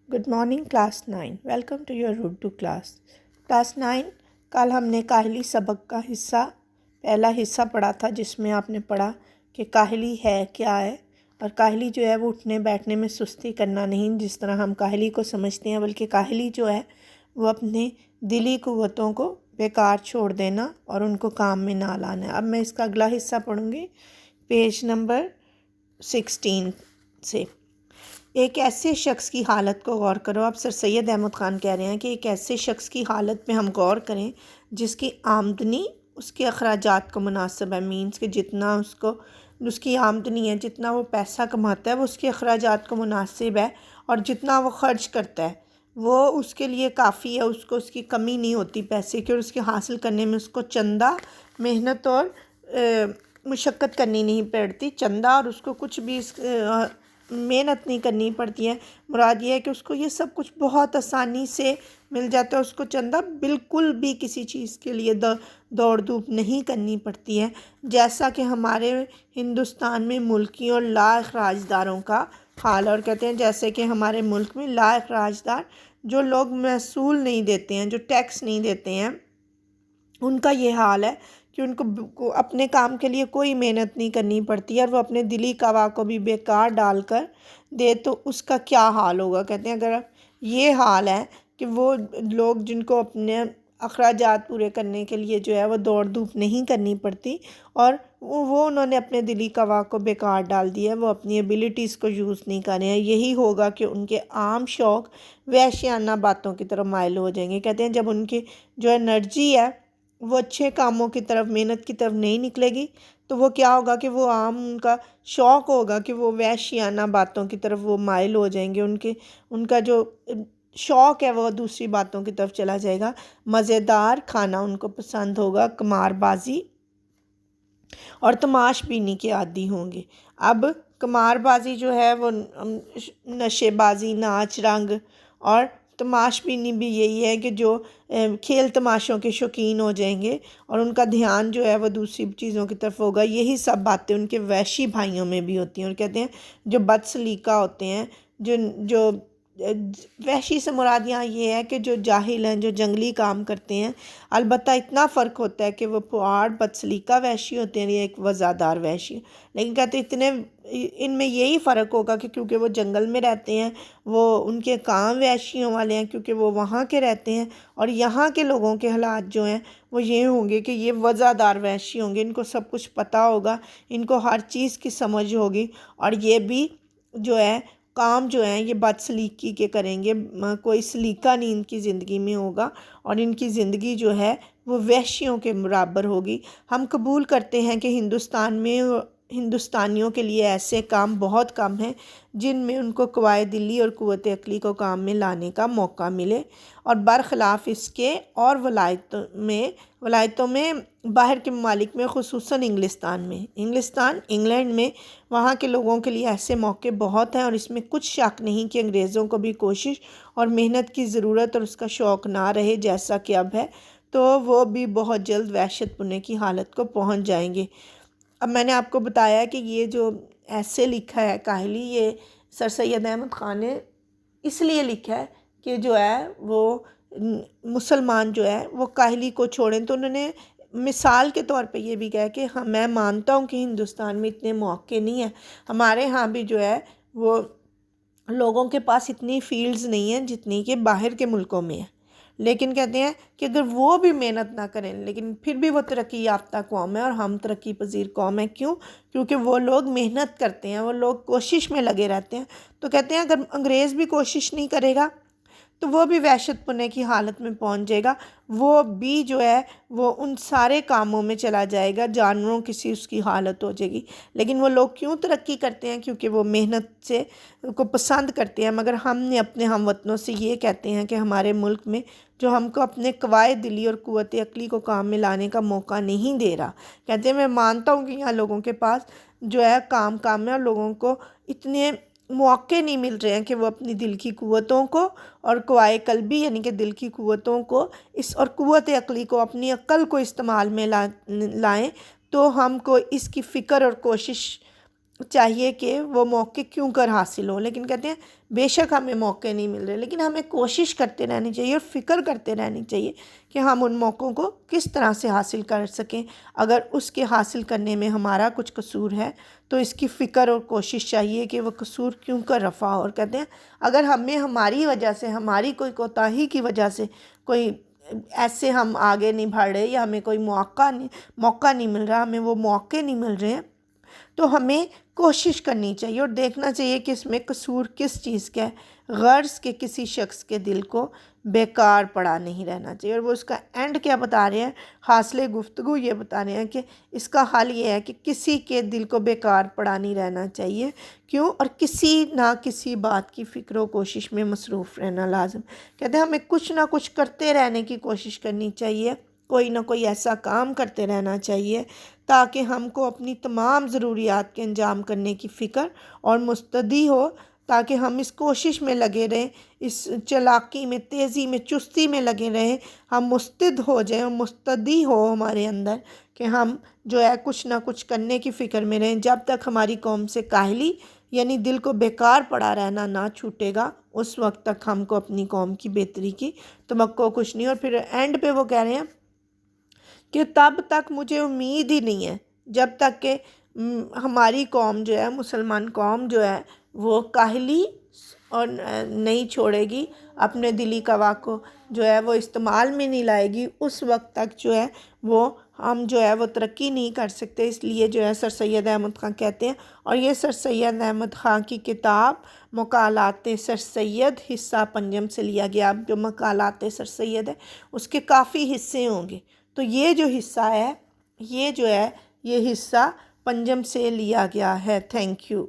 Good morning class 9। Welcome to your Urdu class 9। कल हमने काहली सबक का पहला हिस्सा पढ़ा था, जिसमें आपने पढ़ा कि काहली है क्या है। और काहली जो है वो उठने बैठने में सुस्ती करना नहीं, जिस तरह हम काहली को समझते हैं, बल्कि काहली जो है वो अपने दिली क़ुव्वतों को बेकार छोड़ देना और उनको काम में ना लाना है। अब मैं इसका अगला हिस्सा पढ़ूँगी पेज नंबर 16 से। एक ऐसे शख्स की हालत को गौर करो। अब सर सैयद अहमद ख़ान कह रहे हैं कि एक ऐसे शख्स की हालत में हम गौर करें जिसकी आमदनी उसके अखराजात को मुनासिब है। मीन्स कि जितना उसकी आमदनी है, जितना वो पैसा कमाता है वो उसके अखराजात को मुनासिब है, और जितना वो ख़र्च करता है वो उसके लिए काफ़ी है। उसको उसकी कमी नहीं होती पैसे की, और उसके हासिल करने में उसको चंदा मेहनत और मुशक्क़त करनी नहीं पड़ती। चंदा और उसको कुछ भी मेहनत नहीं करनी पड़ती है। मुराद ये है कि उसको ये सब कुछ बहुत आसानी से मिल जाता है। उसको चंदा बिल्कुल भी किसी चीज़ के लिए दौड़ धूप नहीं करनी पड़ती है, जैसा कि हमारे हिंदुस्तान में मुल्की और लायक राजदारों का हाल। और कहते हैं जैसे कि हमारे मुल्क में लायक राजदार, जो लोग महसूल नहीं देते हैं, जो टैक्स नहीं देते हैं, उनका ये हाल है कि उनको अपने काम के लिए कोई मेहनत नहीं करनी पड़ती है, और वो अपने दिली कवा को भी बेकार डाल कर दे तो उसका क्या हाल होगा। कहते हैं अगर ये हाल है कि वो लोग जिनको अपने अखराजात पूरे करने के लिए जो है वो दौड़ धूप नहीं करनी पड़ती, और वो उन्होंने अपने दिली कवा को बेकार डाल दिया, वो अपनी एबिलिटीज़ को यूज़ नहीं कर रहे हैं। यही होगा कि उनके आम शौक़ वहशियाना बातों की तरफ माइल हो जाएंगे। कहते हैं जब उनकी जो एनर्जी है वो अच्छे कामों की तरफ, मेहनत की तरफ नहीं निकलेगी, तो वो क्या होगा कि वो उनका शौक़ होगा कि वो वहशियाना बातों की तरफ वो माइल हो जाएंगे। उनका जो शौक़ है वो दूसरी बातों की तरफ चला जाएगा। मज़ेदार खाना उनको पसंद होगा, कमारबाजी और तमाशबीनी के आदी होंगे। अब कमारबाजी जो है वो नशेबाजी, नाच रंग, और तमाशबीनी भी यही है कि जो खेल तमाशों के शौकीन हो जाएंगे और उनका ध्यान जो है वो दूसरी चीज़ों की तरफ होगा। यही सब बातें उनके वैशी भाइयों में भी होती हैं। और कहते हैं जो बदसलीका होते हैं, जो वहशी से मुराद यहाँ ये है कि जो जाहिल हैं, जो जंगली काम करते हैं। अलबत्ता इतना फ़र्क होता है कि वो पुआड़ बदसलीका वहशी होते हैं या एक वज़ादार वहशी। लेकिन कहते इतने इनमें यही फ़र्क होगा कि क्योंकि वो जंगल में रहते हैं, वो उनके काम वहशियों वाले हैं क्योंकि वो वहाँ के रहते हैं, और यहाँ के लोगों के हालात जो हैं वो ये होंगे कि ये वज़ादार वहशी होंगे। इनको सब कुछ पता होगा, इनको हर चीज़ की समझ होगी, और ये भी जो है काम जो हैं ये बदसलीकी के करेंगे। कोई सलीका नहीं इनकी ज़िंदगी में होगा, और इनकी ज़िंदगी जो है वो वहशियों के बराबर होगी। हम कबूल करते हैं कि हिंदुस्तानियों के लिए ऐसे काम बहुत कम हैं जिनमें उनको क़वाए दिली और क़ुव्वत अक़ली को काम में लाने का मौका मिले, और बरख़िलाफ़ इसके और वलायतों में बाहर के ममालिक में, ख़ुसूसन इंग्लैंड में वहाँ के लोगों के लिए ऐसे मौके बहुत हैं। और इसमें कुछ शक नहीं कि अंग्रेज़ों को भी कोशिश और मेहनत की ज़रूरत और उसका शौक़ ना रहे जैसा कि अब है, तो वो भी बहुत जल्द वहशत पुने की हालत को पहुँच जाएंगे। अब मैंने आपको बताया कि ये जो ऐसे लिखा है काहली, ये सर सैयद अहमद ख़ान ने इसलिए लिखा है कि जो है वो मुसलमान जो है वो काहली को छोड़ें। तो उन्होंने मिसाल के तौर पे ये भी कहा कि हाँ, मैं मानता हूँ कि हिंदुस्तान में इतने मौके नहीं हैं, हमारे यहाँ भी जो है वो लोगों के पास इतनी फील्ड्स नहीं हैं जितनी कि बाहर के मुल्कों में है। लेकिन कहते हैं कि अगर वो भी मेहनत ना करें, लेकिन फिर भी वो तरक्की याफ्ता कौम है और हम तरक्की पजीर कौम है। क्यों? क्योंकि वो लोग मेहनत करते हैं, वो लोग कोशिश में लगे रहते हैं। तो कहते हैं अगर अंग्रेज़ भी कोशिश नहीं करेगा तो वो भी वहशत पुने की हालत में पहुंच जाएगा। वो भी जो है वो उन सारे कामों में चला जाएगा, जानवरों की सी उसकी हालत हो जाएगी। लेकिन वो लोग क्यों तरक्की करते हैं? क्योंकि वो मेहनत से को पसंद करते हैं। मगर हमने अपने हमवतनों से ये कहते हैं कि हमारे मुल्क में जो हमको अपने क़वाए दिली और क़ुव्वत अक़ली को काम में लाने का मौका नहीं दे रहा। कहते हैं मैं मानता हूँ कि यहाँ लोगों के पास जो है काम है, और लोगों को इतने मौके नहीं मिल रहे हैं कि वो अपनी दिल की क़ुव्वतों को और क़वाए क़ल्बी यानी कि दिल की क़ुव्वतों को और क़ुव्वत अक़ली को, अपनी अक्ल को इस्तेमाल में लाएं। तो हमको इसकी फ़िक्र और कोशिश چاہیے کہ وہ موقع کیوں کر حاصل ہو، لیکن کہتے ہیں بے شک ہمیں موقع نہیں مل رہے، لیکن ہمیں کوشش کرتے رہنی چاہیے اور فکر کرتے رہنی چاہیے کہ ہم ان موقعوں کو کس طرح سے حاصل کر سکیں۔ اگر اس کے حاصل کرنے میں ہمارا کچھ قصور ہے تو اس کی فکر اور کوشش چاہیے کہ وہ قصور کیوں کر رفع ہو۔ اور کہتے ہیں اگر ہمیں ہماری وجہ سے، ہماری کوئی کوتاہی کی وجہ سے کوئی ایسے ہم آگے نہیں بڑھ رہے یا ہمیں کوئی موقع نہیں مل رہا، ہمیں وہ موقع نہیں مل رہے ہیں، تو ہمیں کوشش کرنی چاہیے اور دیکھنا چاہیے کہ اس میں قصور کس چیز کا ہے، غرض کہ کسی شخص کے دل کو بیکار پڑا نہیں رہنا چاہیے۔ اور وہ اس کا اینڈ کیا بتا رہے ہیں، حاصل گفتگو یہ بتا رہے ہیں کہ اس کا حل یہ ہے کہ کسی کے دل کو بیکار پڑا نہیں رہنا چاہیے، کیوں، اور کسی نہ کسی بات کی فکر و کوشش میں مصروف رہنا لازم۔ کہتے ہیں ہمیں کچھ نہ کچھ کرتے رہنے کی کوشش کرنی چاہیے، کوئی نہ کوئی ایسا کام کرتے رہنا چاہیے تاکہ ہم کو اپنی تمام ضروریات کے انجام کرنے کی فکر اور مستعدی ہو، تاکہ ہم اس کوشش میں لگے رہیں، اس چالاکی میں، تیزی میں، چستی میں لگے رہیں، ہم مستعد ہو جائیں اور مستعدی ہو ہمارے اندر کہ ہم جو ہے کچھ نہ کچھ کرنے کی فکر میں رہیں۔ جب تک ہماری قوم سے کاہلی یعنی دل کو بیکار پڑا رہنا نہ چھوٹے گا، اس وقت تک ہم کو اپنی قوم کی بہتری کی توقع کچھ نہیں۔ اور پھر اینڈ پہ وہ کہہ رہے ہیں کہ تب تک مجھے امید ہی نہیں ہے جب تک کہ ہماری قوم جو ہے، مسلمان قوم جو ہے، وہ کاہلی اور نہیں چھوڑے گی، اپنے دلی قوا کو جو ہے وہ استعمال میں نہیں لائے گی، اس وقت تک جو ہے وہ ہم جو ہے وہ ترقی نہیں کر سکتے۔ اس لیے جو ہے سر سید احمد خان کہتے ہیں، اور یہ سر سید احمد خان کی کتاب مقالات سر سید حصہ پنجم سے لیا گیا۔ اب جو مقالات سر سید ہے اس کے کافی حصے ہوں گے، تو یہ جو حصہ ہے، یہ جو ہے یہ حصہ پنجم سے لیا گیا ہے۔ Thank you.